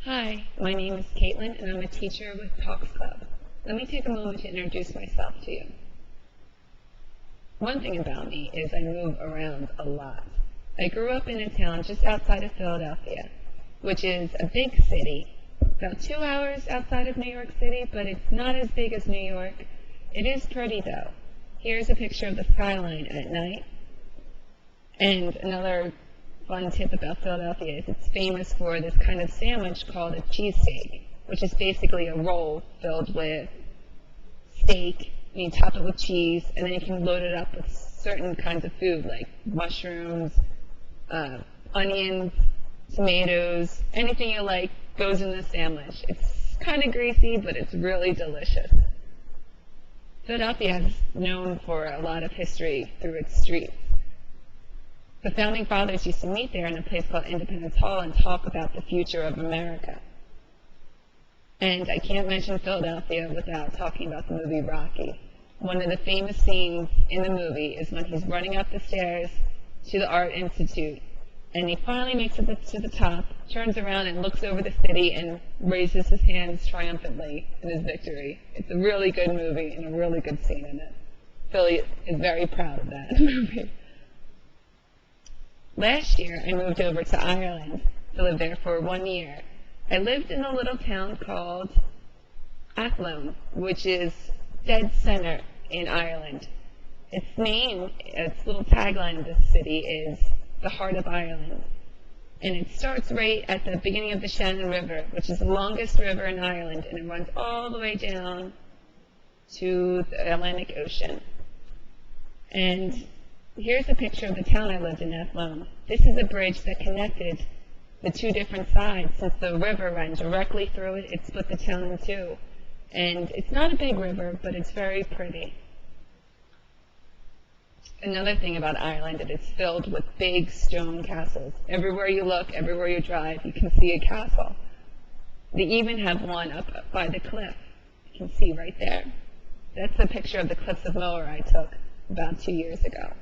Hi, my name is Caitlin and I'm a teacher with Talksclub. Let me take a moment to introduce myself to you. One thing about me is I move around a lot. I grew up in a town just outside of Philadelphia, which is a big city, about 2 hours outside of New York City, but it's not as big as New York. It is pretty though. Here's a picture of the skyline at night. And another fun tip about Philadelphia is it's famous for this kind of sandwich called a cheesesteak, which is basically a roll filled with steak, and you top it with cheese, and then you can load it up with certain kinds of food like mushrooms, onions, tomatoes, anything you like goes in the sandwich. It's kind of greasy, but it's really delicious. Philadelphia is known for a lot of history through its streets. The Founding Fathers used to meet there in a place called Independence Hall and talk about the future of America. And I can't mention Philadelphia without talking about the movie Rocky. One of the famous scenes in the movie is when he's running up the stairs to the Art Institute, and he finally makes it to the top, turns around and looks over the city and raises his hands triumphantly in his victory. It's a really good movie and a really good scene in it. Philly is very proud of that movie. Last year, I moved over to Ireland to live there for 1 year. I lived in a little town called Athlone, which is dead center in Ireland. Its name, its little tagline of this city is the heart of Ireland. And it starts right at the beginning of the Shannon River, which is the longest river in Ireland, and it runs all the way down to the Atlantic Ocean. And here's a picture of the town I lived in, Athlone. This is a bridge that connected the two different sides. Since the river ran directly through it, it split the town in two. And it's not a big river, but it's very pretty. Another thing about Ireland is it's filled with big stone castles. Everywhere you look, everywhere you drive, you can see a castle. They even have one up by the cliff. You can see right there. That's a picture of the Cliffs of Moher I took about 2 years ago.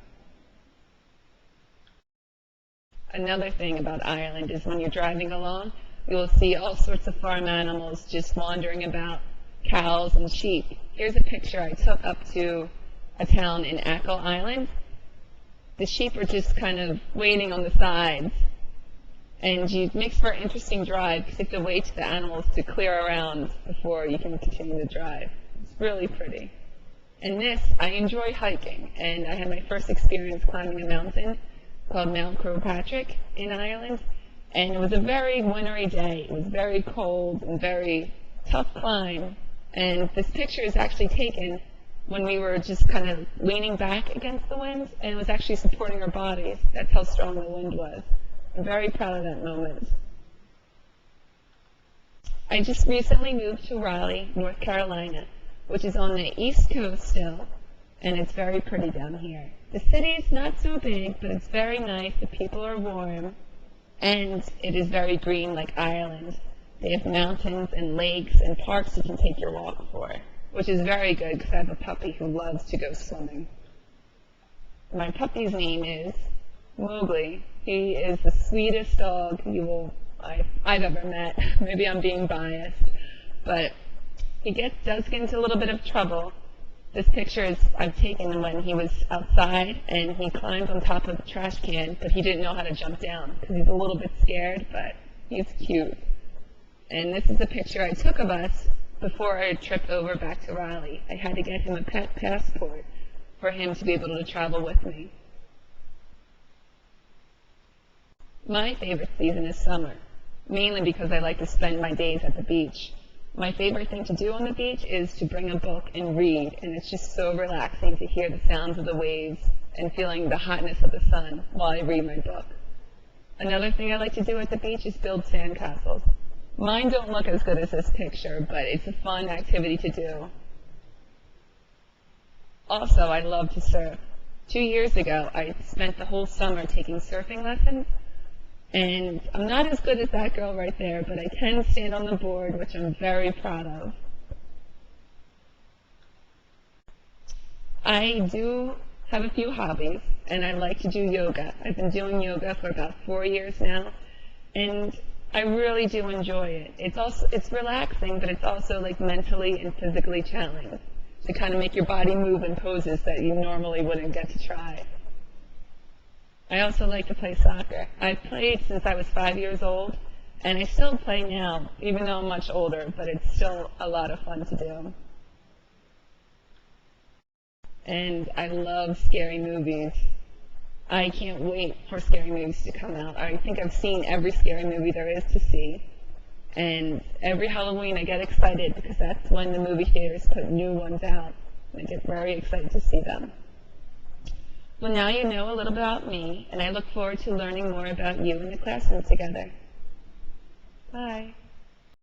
Another thing about Ireland is when you're driving along, you will see all sorts of farm animals just wandering about, cows and sheep. Here's a picture I took up to a town in Achill Island. The sheep are just kind of waiting on the sides, and it makes for an interesting drive because you have to wait for the animals to clear around before you can continue to drive. It's really pretty. And this, I enjoy hiking, and I had my first experience climbing a mountain called Mount Patrick in Ireland, and it was a very wintry day. It was very cold and very tough climb, and this picture is actually taken when we were just kind of leaning back against the wind, and it was actually supporting our bodies. That's how strong the wind was. I'm very proud of that moment. I just recently moved to Raleigh, North Carolina, which is on the East Coast still, and it's very pretty down here. The city is not so big, but it's very nice. The people are warm, and it is very green like Ireland. They have mountains and lakes and parks you can take your walk for, which is very good because I have a puppy who loves to go swimming. My puppy's name is Mowgli. He is the sweetest dog I've ever met. Maybe I'm being biased, but he does get into a little bit of trouble. This picture I've taken when he was outside and he climbed on top of a trash can, but he didn't know how to jump down because he's a little bit scared, but he's cute. And this is a picture I took of us before our trip over back to Raleigh. I had to get him a pet passport for him to be able to travel with me. My favorite season is summer, mainly because I like to spend my days at the beach. My favorite thing to do on the beach is to bring a book and read, and it's just so relaxing to hear the sounds of the waves and feeling the hotness of the sun while I read my book. Another thing I like to do at the beach is build sandcastles. Mine don't look as good as this picture, but it's a fun activity to do. Also, I love to surf. 2 years ago, I spent the whole summer taking surfing lessons, and I'm not as good as that girl right there, but I can stand on the board, which I'm very proud of. I do have a few hobbies, and I like to do yoga. I've been doing yoga for about 4 years now, and I really do enjoy it. It's relaxing, but it's also like mentally and physically challenging to kind of make your body move in poses that you normally wouldn't get to try. I also like to play soccer. I've played since I was 5 years old, and I still play now, even though I'm much older, but it's still a lot of fun to do. And I love scary movies. I can't wait for scary movies to come out. I think I've seen every scary movie there is to see. And every Halloween I get excited because that's when the movie theaters put new ones out. I get very excited to see them. Well, now you know a little about me, and I look forward to learning more about you in the classroom together. Bye.